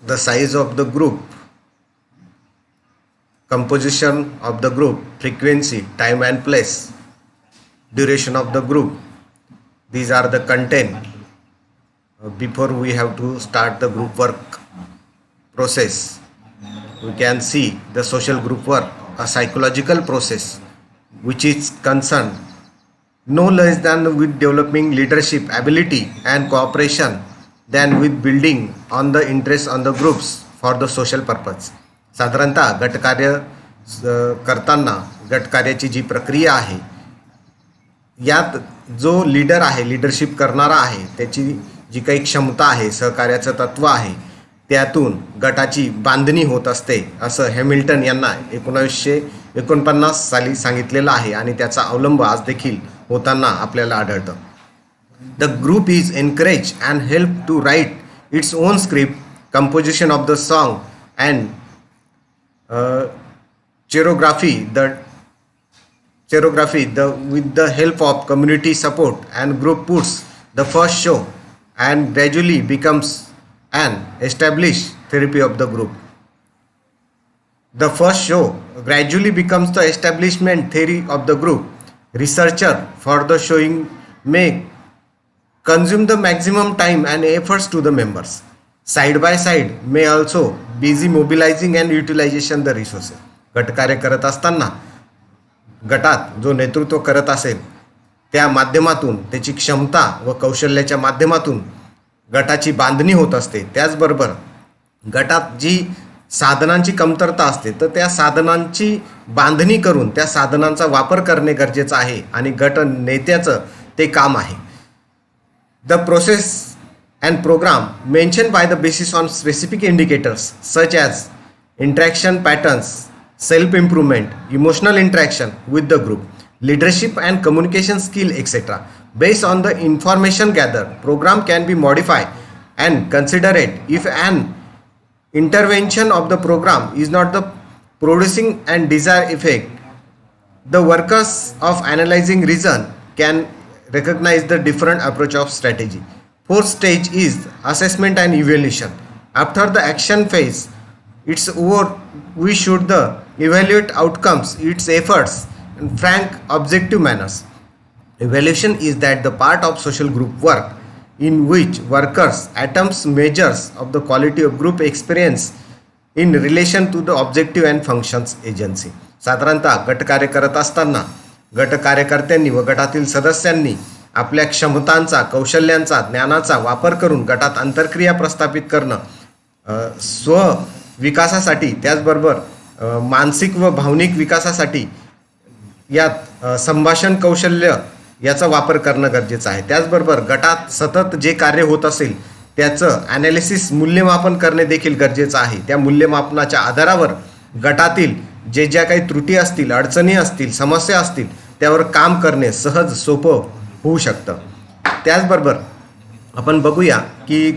the size of the group, composition of the group, frequency, time and place, duration of the group. These are the content before we have to start the group work process. We can see the social group work, a psychological process which is concerned no less than with developing leadership ability and cooperation than with building on the interest on the groups for the social purpose. साधारणतः गटकार्य करताना गटकार्याची जी प्रक्रिया आहे यात जो leader आहे, leadership करणारा आहे, त्याची जी काही क्षमता आहे, सहकार्याचं तत्व आहे, त्यातून गटाची बांधणी होत असते असं हॅमिल्टन यांना 1949 साली सांगितलेलं आहे आणि त्याचा अवलंब आज देखील होताना आपल्याला आढळतं. The group is encourage and help to write its own script, composition of the song and choreography with the help of community support, and group puts the first show and gradually becomes an established therapy of the group. The first show gradually becomes the establishment theory of the group. Researcher for the showing may consume the maximum time and efforts to the members. Side by side may also busy mobilizing and utilization the resources. गटकार्य करत असताना गटात जो नेतृत्व करत असेल त्या माध्यमातून त्याची क्षमता व कौशल्याच्या माध्यमातून गटाची बांधणी होत असते. त्याचबरोबर गटात जी साधनांची कमतरता असते तर त्या साधनांची बांधणी करून त्या साधनांचा वापर करणे गरजेचं आहे आणि गट नेत्याचं ते काम आहे. The process and program mentioned by the basis on specific indicators such as interaction patterns, self-improvement, emotional interaction with the group, leadership and communication skill, etc. Based on the information gathered, program can be modified and considered if an intervention of the program is not the producing and desired effect. The workers of analyzing reason can recognize the different approach of strategy. Fourth stage is assessment and evaluation. After the action phase, it's over. We should the evaluate outcomes, its efforts, in frank, objective manners. Evaluation is that the part of social group work in which workers attempts measures of the quality of group experience in relation to the objective and functions agency. साधारणतः गटकार्य करत असताना गटकार्यकर्त्यांनी व गटातील सदस्यांनी आपल्या क्षमतांचा, कौशल्यांचा, ज्ञानाचा वापर करून गटात आंतरक्रिया प्रस्थापित करणं, स्व विकासासाठी त्याचबरोबर मानसिक व भावनिक विकासासाठी यात संभाषण कौशल्य याचा वापर करणं गरजेचं आहे. त्याचबरोबर गटात सतत जे कार्य होत असेल त्याचं ॲनालिसिस, मूल्यमापन करणे देखील गरजेचं आहे. त्या मूल्यमापनाच्या आधारावर गटातील ज्या काही त्रुटी असतील, अडचणी असतील, समस्या असतील त्यावर काम करणे सहज सोपं होऊ शकतं. त्याचबरोबर आपण बघूया की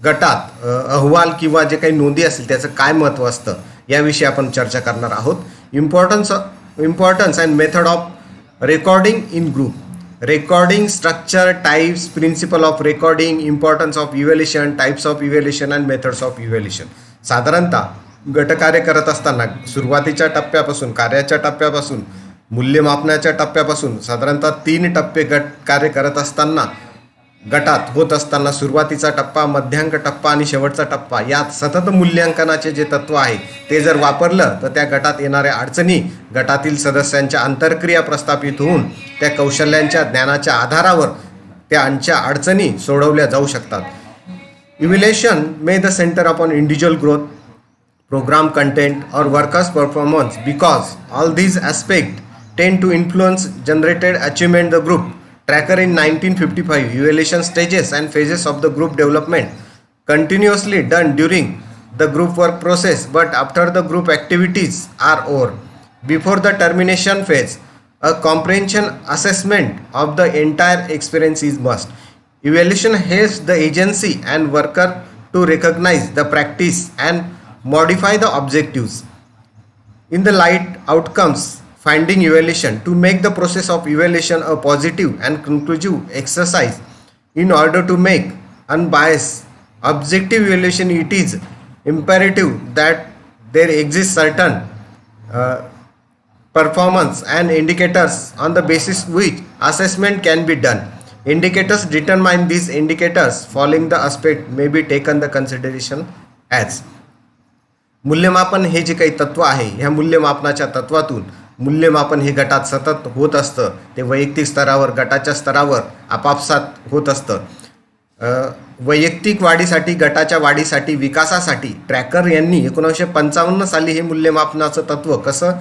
गटात अहवाल किंवा जे काही नोंदी असतील त्याचं काय महत्त्व असतं याविषयी आपण चर्चा करणार आहोत. Importance and method of recording in group, recording structure, types, principle of recording, importance of evaluation, types of evaluation and methods of evaluation. साधारणतः गटकार्य करत असताना सुरुवातीच्या टप्प्यापासून, कार्याच्या टप्प्यापासून, मूल्यमापनाच्या टप्प्यापासून साधारणतः 3 टप्पे गट कार्य करत असताना गटात होत असताना सुरुवातीचा टप्पा, मध्यांक टप्पा आणि शेवटचा टप्पा यात सतत मूल्यांकनाचे जे तत्व आहे ते जर वापरलं तर त्या गटात येणाऱ्या अडचणी गटातील सदस्यांच्या आंतरक्रिया प्रस्थापित होऊन त्या कौशल्यांच्या, ज्ञानाच्या आधारावर त्यांच्या अडचणी सोडवल्या जाऊ शकतात. Evaluation may the centre upon individual growth, program content or workers performance because all these aspects tend to influence generated achievement. The group tracker in 1955 evaluation stages and phases of the group development continuously done during the group work process, but after the group activities are over, before the termination phase, a comprehension assessment of the entire experience is must. Evaluation helps the agency and worker to recognize the practice and modify the objectives in the light outcomes finding evaluation to make the process of evaluation a positive and conclusive exercise in order to make unbiased, objective evaluation, it is imperative that there exist certain performance and indicators on the basis which assessment can be done. Indicators determine these indicators following the aspect may be taken the consideration as. मूल्यमापन हे जे काही तत्व आहे, ह्या मूल्यमापनाच्या तत्वातून मूल्यमापन हे गटात सतत होत असतं. ते वैयक्तिक स्तरावर, गटाच्या स्तरावर आपापसात होत असतं. वैयक्तिक वाढीसाठी, गटाच्या वाढीसाठी, विकासासाठी ट्रॅकर यांनी 1955 साली हे मूल्यमापनाचं तत्व कसं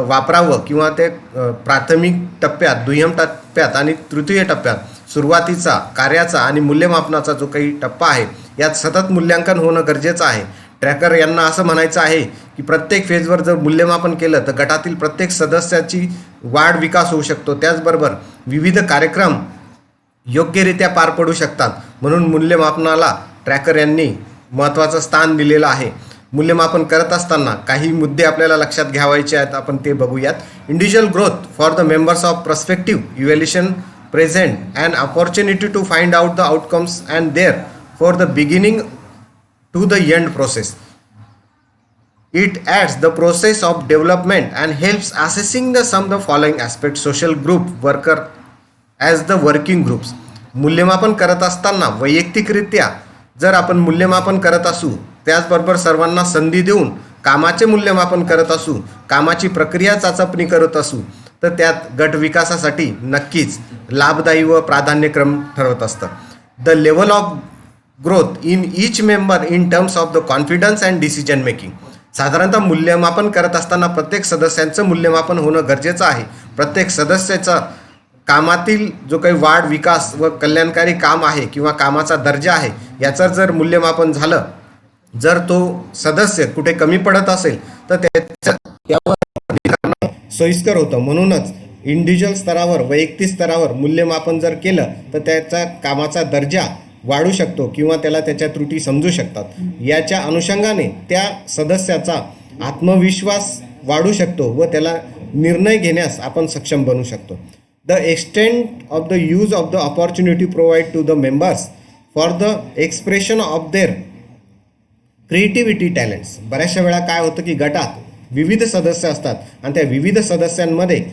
वापरावं किंवा ते प्राथमिक टप्प्यात, दुय्यम टप्प्यात आणि तृतीय टप्प्यात सुरुवातीचा कार्याचा आणि मूल्यमापनाचा जो काही टप्पा आहे यात सतत मूल्यांकन होणं गरजेचं आहे. ट्रॅकर यांना असं म्हणायचं आहे की प्रत्येक फेजवर जर मूल्यमापन केलं तर गटातील प्रत्येक सदस्याची वाढ विकास होऊ शकतो. त्याचबरोबर विविध कार्यक्रम योग्यरित्या पार पडू शकतात. म्हणून मूल्यमापनाला ट्रॅकर यांनी महत्त्वाचं स्थान दिलेलं आहे. मूल्यमापन करत असताना काही मुद्दे आपल्याला लक्षात घ्यावायचे आहेत, आपण ते बघूयात. Individual growth for the members of prospective evaluation present and opportunity to find out the outcomes and there for the beginning to the end process. It adds the process of development and helps assessing the following aspects: social group, worker as the working groups. मूल्यमापन करत असताना वैयक्तिकरित्या जर आपण मूल्यमापन करत असू, त्याचबरोबर सर्वांना संधी देऊन कामाचे मूल्यमापन करत असू, कामाची प्रक्रिया चाचपणी करत असू, तर त्यात गट विकासासाठी नक्कीच लाभदायी व प्राधान्यक्रम ठरवत असतं. The level of growth in each member in terms of the confidence and decision making. साधारणतः मूल्यमापन करत असताना प्रत्येक सदस्यांचं मूल्यमापन होणं गरजेचं आहे. प्रत्येक सदस्याचा कामातील जो काही वाढ, विकास व कल्याणकारी काम आहे किंवा कामाचा दर्जा आहे याचं जर मूल्यमापन झालं, जर तो सदस्य कुठे कमी पडत असेल तर त्यावर सोयीस्कर होतं. म्हणूनच इंडिव्हिज्युअल स्तरावर, वैयक्तिक स्तरावर मूल्यमापन जर केलं तर त्याचा कामाचा दर्जा वाढू शकतो किंवा त्याला त्याच्या त्रुटी समजू शकतात. याच्या अनुषंगाने त्या सदस्याचा आत्मविश्वास वाढू शकतो व त्याला निर्णय घेण्यास आपण सक्षम बनू शकतो. The extent of the use of the opportunity provide to the members for the expression of their creativity talents. बऱ्याचशा वेळा काय होतं की गटात विविध सदस्य असतात आणि त्या विविध सदस्यांमध्ये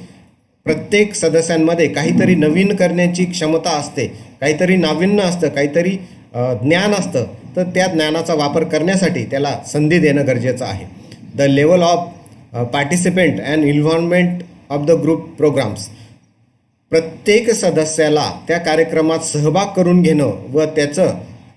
प्रत्येक सदस्यांमध्ये काहीतरी नवीन करण्याची क्षमता असते, काहीतरी नाविन्य असतं, काहीतरी ज्ञान असतं. तर त्या ज्ञानाचा वापर करण्यासाठी त्याला संधी देणं गरजेचं आहे. The level of participant and involvement of the group programmes. प्रत्येक सदस्याला त्या कार्यक्रमात सहभाग करून घेणं व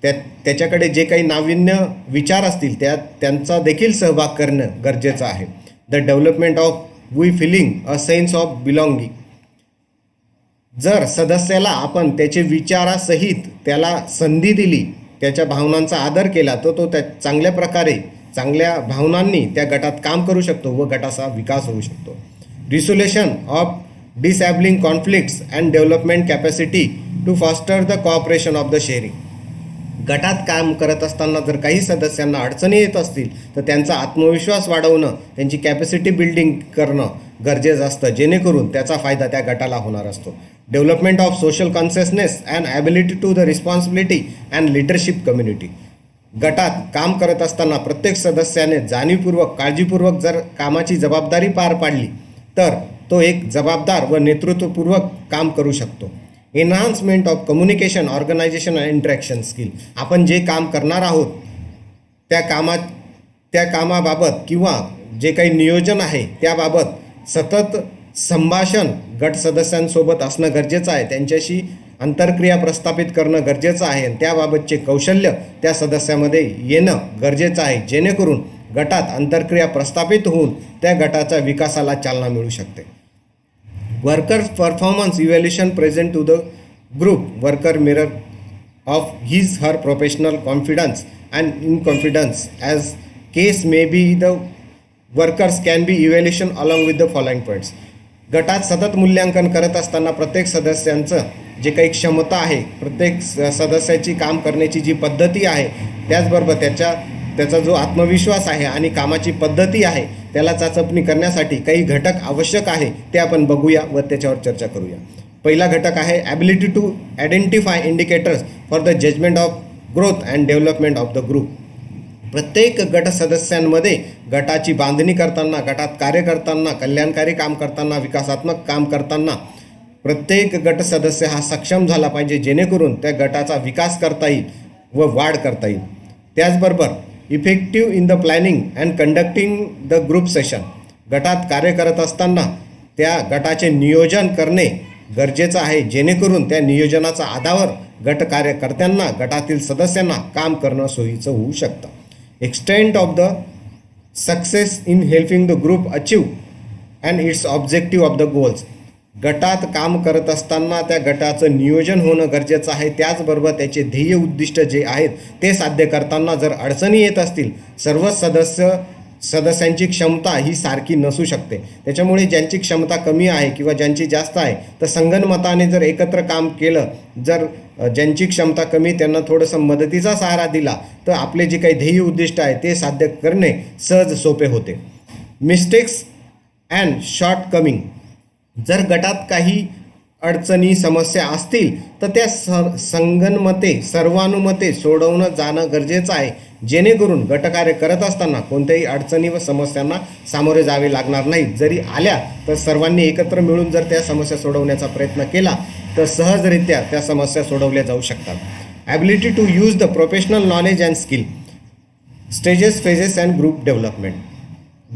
त्याच्याकडे जे काही नाविन्य विचार असतील त्यांचा देखील सहभाग करणं गरजेचं आहे. The development of we feeling a sense of belonging. जर सदस्याला आपण त्याचे विचारासहित त्याला संधी दिली, त्याच्या भावनांचा आदर केला, तर तो त्या चांगल्या प्रकारे, चांगल्या भावनांनी त्या गटात काम करू शकतो व गटाचा विकास होऊ शकतो. Resolution of disabling conflicts and development capacity to foster the cooperation of the sharing. गटात काम करत असताना जर काही सदस्यांना अडचणी येत असतील तर त्यांचा आत्मविश्वास वाढवणं, त्यांची कॅपॅसिटी बिल्डिंग करणं गरजेचं असतं, जेणेकरून त्याचा फायदा त्या गटाला होणार असतो. Development of social consciousness and ability to the responsibility and leadership community. गटात काम करत असताना प्रत्येक सदस्याने जाणीवपूर्वक, काळजीपूर्वक जर कामाची जबाबदारी पार पाडली तर तो एक जबाबदार व नेतृत्वपूर्वक काम करू शकतो. Enhancement of communication, organisation and interaction skill. आपण जे काम करणार आहोत त्या कामाबाबत किंवा जे काही नियोजन आहे त्याबाबत सतत संभाषण गट सदस्यांसोबत असणं गरजेचं आहे. त्यांच्याशी अंतरक्रिया प्रस्थापित करणं गरजेचं आहे आणि त्याबाबतचे कौशल्य त्या सदस्यामध्ये येणं गरजेचं आहे, जेणेकरून गटात अंतरक्रिया प्रस्थापित होऊन त्या गटाच्या विकासाला चालना मिळू शकते. Workers performance evaluation present to the group. Worker mirror of his her professional confidence and inconfidence as case may be. The workers can be evaluation along with the following points. गटात सतत मूल्यांकन करत असताना प्रत्येक सदस्यांचं जे काही क्षमता आहे, प्रत्येक सदस्याची काम करण्याची जी पद्धती आहे, त्याचबरोबर त्याचा जो आत्मविश्वास आहे आणि कामाची पद्धती आहे त्याला चाचपणी करण्यासाठी काही घटक आवश्यक आहे ते आपण बघूया व त्याच्यावर चर्चा करूया. पहिला घटक आहे ability to identify indicators for the judgement of growth and development of the group. प्रत्येक गट सदस्यांमध्ये गटाची बांधणी करताना, गटात कार्य करताना, कल्याणकारी काम करताना, विकासात्मक काम करताना प्रत्येक गट सदस्य हा सक्षम झाला पाहिजे, जेणेकरून त्या गटाचा विकास करता येईल व वाढ करता येईल. त्याचबरोबर effective in the planning and conducting the group session. गटात कार्य करत असताना त्या गटाचे नियोजन करणे गरजेचं आहे, जेणेकरून त्या नियोजनाच्या आधारावर गट कार्यकर्त्यांना, गटातील सदस्यांना काम करणं सोयीचं होऊ शकतं. Extent of the success in helping the group achieve and it's objective of the goals. गटात काम करत असताना त्या गटाचं नियोजन होणं गरजेचं आहे. त्याचबरोबर त्याचे ध्येय उद्दिष्ट जे आहेत ते साध्य करताना जर अडचणी येत असतील, सर्वच सदस्यांची क्षमता ही सारखी नसू शकते. त्याच्यामुळे ज्यांची क्षमता कमी आहे किंवा ज्यांची जास्त आहे, तर संगनमताने जर एकत्र काम केलं, जर ज्यांची क्षमता कमी त्यांना थोडंसं मदतीचा सहारा दिला, तर आपले जे काही ध्येय उद्दिष्ट आहे ते साध्य करणे सहज सोपे होते. Mistakes and short coming. जर गटात काही अडचणी, समस्या असतील तर त्या सर्वानुमते सोडवणं जाणं गरजेचं आहे, जेणेकरून गटकार्य करत असताना कोणत्याही अडचणी व समस्यांना सामोरे जावे लागणार नाही. जरी आल्या तर सर्वांनी एकत्र मिळून जर त्या समस्या सोडवण्याचा प्रयत्न केला तर सहजरित्या त्या समस्या सोडवल्या जाऊ शकतात. Ability to use the professional knowledge and skill. Stages, phases and group development.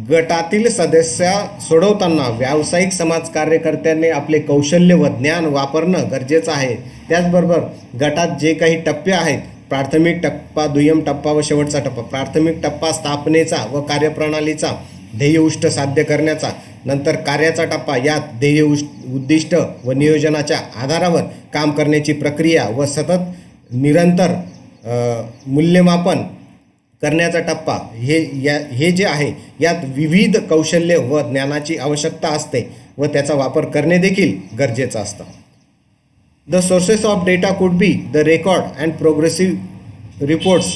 गटातील सदस्य सोडवताना व्यावसायिक समाज कार्यकर्त्यांनी आपले कौशल्य व ज्ञान वापरणं गरजेचं आहे. त्याचबरोबर गटात जे काही टप्पे आहेत, प्राथमिक टप्पा, दुय्यम टप्पा व शेवटचा टप्पा. प्राथमिक टप्पा स्थापनेचा व कार्यप्रणालीचा, ध्येय उद्दिष्ट साध्य करण्याचा. नंतर कार्याचा टप्पा, यात ध्येय उद्दिष्ट व नियोजनाच्या आधारावर काम करण्याची प्रक्रिया व सतत निरंतर मूल्यमापन करण्याचा टप्पा. हे जे आहे यात विविध कौशल्य व ज्ञानाची आवश्यकता असते व त्याचा वापर करणे देखील गरजेचं असतं. The sources of data could be the record and progressive reports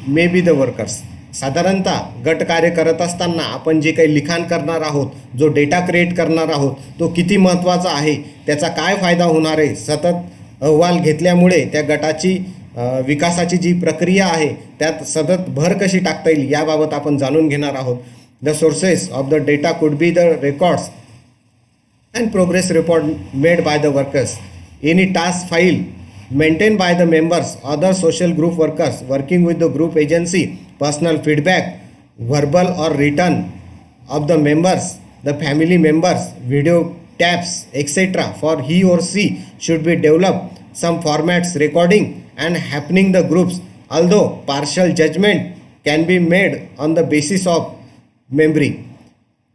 may be the workers. साधारणतः गट कार्य करत असताना आपण जे काही लिखाण करणार आहोत, जो डेटा क्रिएट करणार आहोत, तो किती महत्त्वाचा आहे, त्याचा काय फायदा होणार आहे, सतत अहवाल घेतल्यामुळे त्या गटाची विकासाची जी प्रक्रिया आहे त्यात सतत भर कशी टाकता येईल याबाबत आपण जाणून घेणार आहोत. The sources of the data could be the records and progress report made by the workers, any task file maintained by the members, other social group workers working with the group agency, personal feedback, verbal or written of the members, the family members, video taps, etc. for he or she should be developed. Some formats recording and happening the groups, although partial judgment can be made on the basis of memory.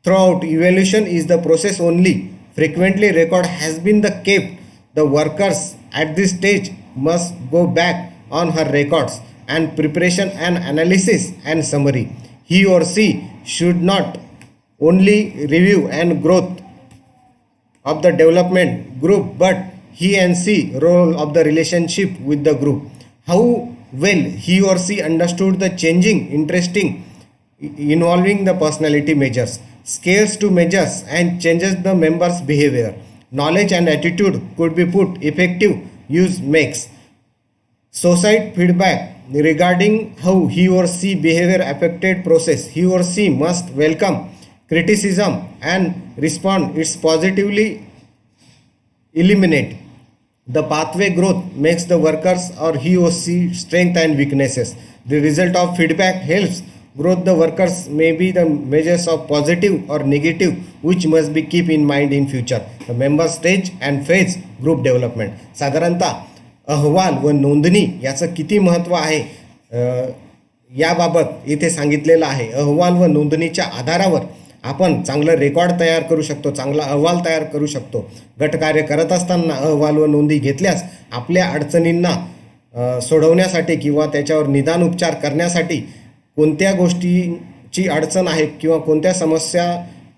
Throughout evaluation is the process only. Frequently record has been the kept. The workers at this stage must go back on her records and preparation and analysis and summary. He or she should not only review and growth of the development group, but he and she role of the relationship with the group. How well he or she understood the changing, interesting, involving the personality measures, scales to measures and changes the members' behavior. Knowledge and attitude could be put effective use makes. Society feedback regarding how he or she behavior affected process. He or she must welcome criticism and respond it's positively. Eliminate the pathway growth makes the workers or he or she strength and weaknesses. The result of feedback helps growth. The workers may be the measures of positive or negative which must be keep in mind in future. The member stage and phase group development. साधारणतः अहवाल व नोंदणी याचं किती महत्त्व आहे याबाबत इथे सांगितलेलं आहे. अहवाल व नोंदणीच्या आधारावर आपण चांगलं रेकॉर्ड तयार करू शकतो, चांगला अहवाल तयार करू शकतो. गटकार्य करत असताना अहवाल व नोंदी घेतल्यास आपल्या अडचणींना सोडवण्यासाठी किंवा त्याच्यावर निदान उपचार करण्यासाठी कोणत्या गोष्टीची अडचण आहे किंवा कोणत्या समस्या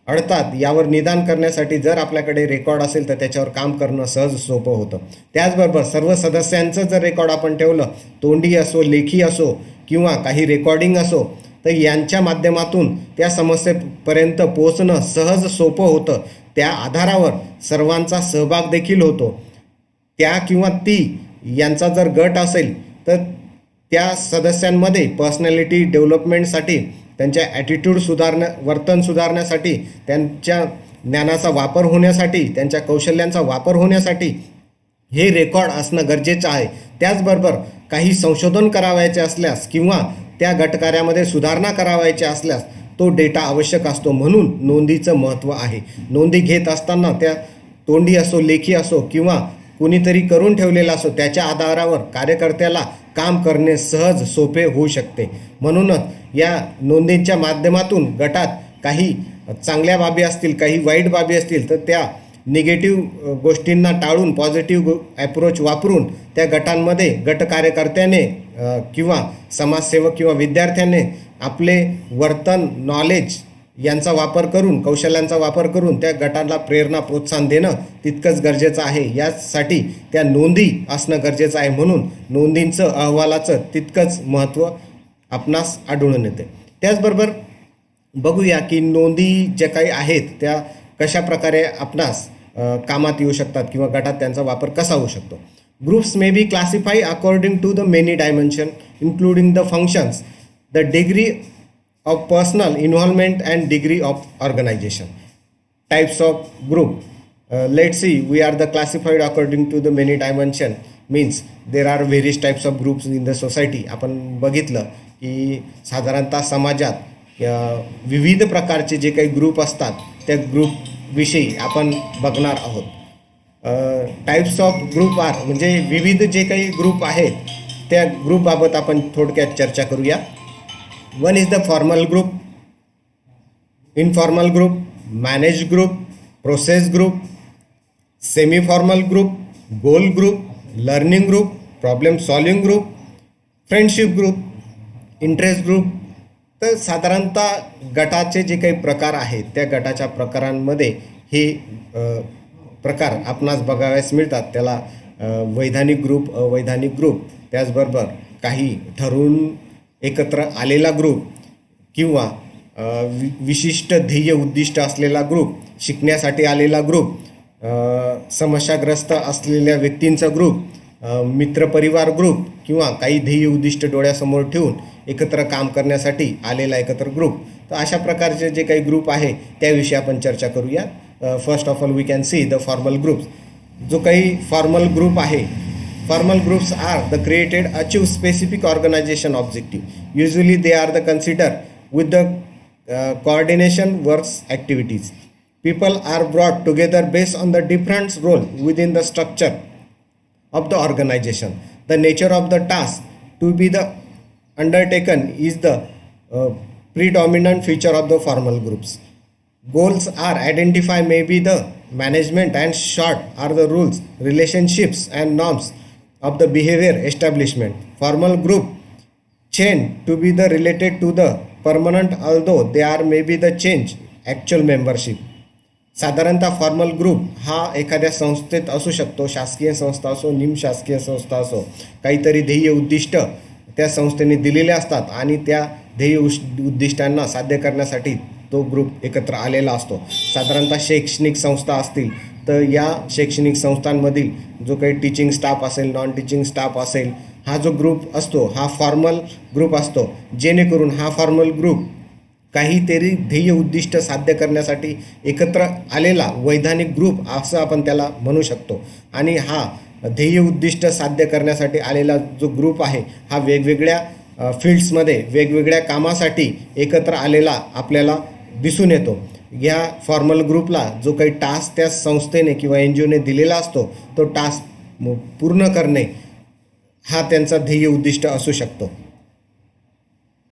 अडतात यावर निदान करण्यासाठी जर आपल्याकडे रेकॉर्ड असेल तर त्याच्यावर काम करणं सहज सोपं होतं. त्याचबरोबर सर्व सदस्यांचं जर रेकॉर्ड आपण ठेवलं, तोंडी असो, लेखी असो किंवा काही रेकॉर्डिंग असो, तर यांच्या माध्यमातून त्या समस्येपर्यंत पोहोचणं सहज सोपं होतं. त्या आधारावर सर्वांचा सहभाग देखील होतो. त्या किंवा ती यांचा जर गट असेल तर त्या सदस्यांमध्ये पर्सनॅलिटी डेव्हलपमेंटसाठी, त्यांच्या ॲटिट्यूड वर्तन सुधारण्यासाठी, त्यांच्या ज्ञानाचा वापर होण्यासाठी, त्यांच्या कौशल्यांचा वापर होण्यासाठी हे रेकॉर्ड असणं गरजेचं आहे. त्याचबरोबर काही संशोधन करावायचे असल्यास किंवा त्या गटकार्यामध्ये सुधारणा करावायच्या असल्यास तो डेटा आवश्यक असतो. म्हणून नोंदीचं महत्त्व आहे. नोंदी घेत असताना त्या तोंडी असो, लेखी असो किंवा कुणीतरी करून ठेवलेला असो, त्याच्या आधारावर कार्यकर्त्याला काम करणे सहज सोपे होऊ शकते. म्हणूनच या नोंदींच्या माध्यमातून गटात काही चांगल्या बाबी असतील, काही वाईट बाबी असतील तर त्या निगेटिव्ह गोष्टींना टाळून पॉझिटिव्ह ॲप्रोच वापरून त्या गटांमध्ये गट कार्यकर्त्याने किंवा समाजसेवक किंवा विद्यार्थ्याने आपले वर्तन, नॉलेज यांचा वापर करून, कौशल्यांचा वापर करून त्या गटाला प्रेरणा, प्रोत्साहन देणं तितकंच गरजेचं आहे. यासाठी त्या नोंदी असणं गरजेचं आहे. म्हणून नोंदींचं, अहवालाचं तितकंच महत्त्व आपणास आढळून येते. त्याचबरोबर बघूया की नोंदी ज्या काही आहेत त्या कशा प्रकारे आपणास कामात येऊ शकतात किंवा गटात त्यांचा वापर कसा होऊ शकतो. Groups may be classify according to the many dimension including the functions, the degree of personal involvement and degree of organization. Types of group, let's see, we are the classified according to the many dimension, means there are various types of groups in the society. आपण बघितलं की साधारणतः समाजात विविध प्रकारचे जे काही group असतात त्या ग्रुपविषयी आपण बघणार आहोत. टाइप्स ऑफ ग्रुप आर म्हणजे विविध जे काही ग्रुप आहेत त्या ग्रुपबाबत आपण थोडक्यात चर्चा करूया. One is the formal group, informal group, managed group, process group, semi-formal group, goal group, learning group, problem solving group, friendship group, interest group. तर साधारणतः गटाचे जे काही प्रकार आहेत त्या गटाच्या प्रकारांमध्ये हे प्रकार आपणास बघावयास मिळतात. त्याला वैधानिक ग्रुप, अवैधानिक ग्रुप, त्याचबरोबर काही ठरवून एकत्र आलेला ग्रुप किंवा विशिष्ट ध्येय उद्दिष्ट असलेला ग्रुप, शिकण्यासाठी आलेला ग्रुप, समस्याग्रस्त असलेल्या व्यक्तींचा ग्रुप, मित्रपरिवार ग्रुप किंवा काही ध्येय उद्दिष्ट डोळ्यासमोर ठेवून एकत्र काम करण्यासाठी आलेला एकत्र ग्रुप. तर अशा प्रकारचे जे काही ग्रुप आहे त्याविषयी आपण चर्चा करूया. First of all we can see the formal groups. जो काही फॉर्मल ग्रुप आहे, formal groups are the created achieve specific organization objective. Usually they are the considered with the coordination works activities. People are brought together based on the different role within the structure of the organization. The nature of the task to be the undertaken is the predominant feature of the formal groups. Goals are identify maybe the management and short are the rules, relationships and norms of the behavior establishment. Formal group change to be the related to the permanent although they are maybe the change actual membership. साधारणतः formal group हा एखाद्या संस्थेत असू शकतो, शासकीय संस्था असो, निमशासकीय संस्था असो. काहीतरी ध्येय उद्दिष्ट त्या संस्थेने दिलेले असतात आणि त्या ध्येय उद्दिष्टांना साध्य करण्यासाठी तो ग्रुप एकत्र आलेला असतो. साधारणतः शैक्षणिक संस्था असतील तर या शैक्षणिक संस्थांमधील जो काही टीचिंग स्टाफ असेल, नॉन टीचिंग स्टाफ असेल, हा जो ग्रुप असतो हा फॉर्मल ग्रुप असतो. जेणेकरून हा फॉर्मल ग्रुप काहीतरी ध्येय उद्दिष्ट साध्य करण्यासाठी एकत्र आलेला वैधानिक ग्रुप असं आपण त्याला म्हणू शकतो. आणि हा ध्येय उद्दिष्ट साध्य करण्यासाठी आलेला जो ग्रुप आहे हा वेगवेगळ्या फील्ड्समध्ये वेगवेगळ्या कामासाठी एकत्र आलेला आपल्याला दिसून येतो. या फॉर्मल ग्रुपला जो काही टास्क त्या संस्थेने किंवा NGOने दिलेला असतो तो टास्क पूर्ण करणे हा त्यांचा ध्येय उद्दिष्ट असू शकतो.